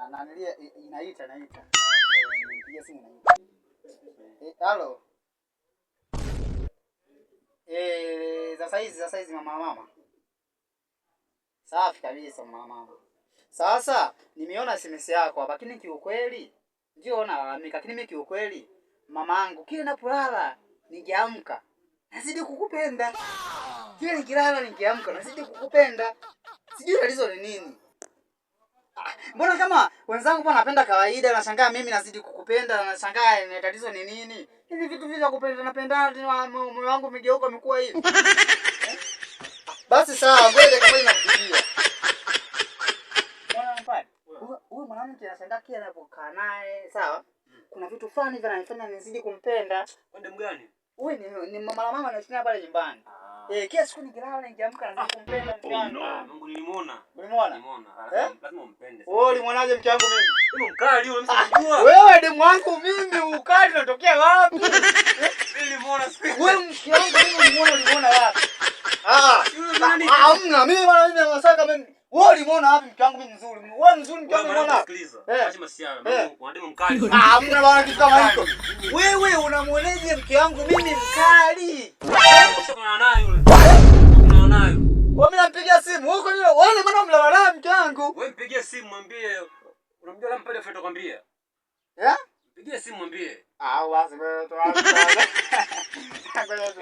Na nilia inaita. Nipigie simu inaita. Halo. Sasa hizi mama. Safi kabisa mama. Sasa nimeona SMS yako hapa, lakini kiukweli ndio nalalamika, lakini mimi kiukweli mamangu kile ninapolala nikiamka nazidi kukupenda. Kile nikilala nikiamka nazidi kukupenda. Sijui tatizo ni nini. Mbona kama wenzangu mbona napenda kawaida, nashangaa mimi nazidi kukupenda, nashangaa ni tatizo ni nini? Hivi vitu vya kupenda napendana, moyo wangu umegeuka umekuwa hivi. Basi sawa, ngoja kama inakupigia. Mbona mpani? Huyu mwanamke anashangaa kila anapokaa naye, sawa? Kuna vitu fulani vinanifanya nizidi kumpenda. Wende mgani? Wewe ni mama anashinda pale nyumbani. Kila siku nikilala nikiamka nazidi kumpenda mke wangu. Mungu nilimuona. Ulimuona? Lazima umpende. Wewe ulimwonaje mke wangu mimi? Wewe mkali wewe msijua. Wewe demu wangu mimi ukali unatokea wapi? Nilimuona siku. Wewe mke wangu mimi ulimuona wapi? Hamna mimi bwana mimi nasaka mimi. Wewe ulimuona wapi mke wangu mimi mzuri? Wewe mzuri mke wangu unaona? Sikiliza. Acha masiara. Unademu mkali. Hamna bwana kitu kama hicho. Wewe unamuoneje mke wangu mimi mkali? Ushakana naye yule. Unaona naye. Wewe mimi nampigia simu. Wewe kwa nini? Wewe mbona mlala naye mke wangu? Wewe mpigie simu mwambie unamjua la mpende feta kwambia. Mpigie simu mwambie. Basi wewe tu. Ngoja tu.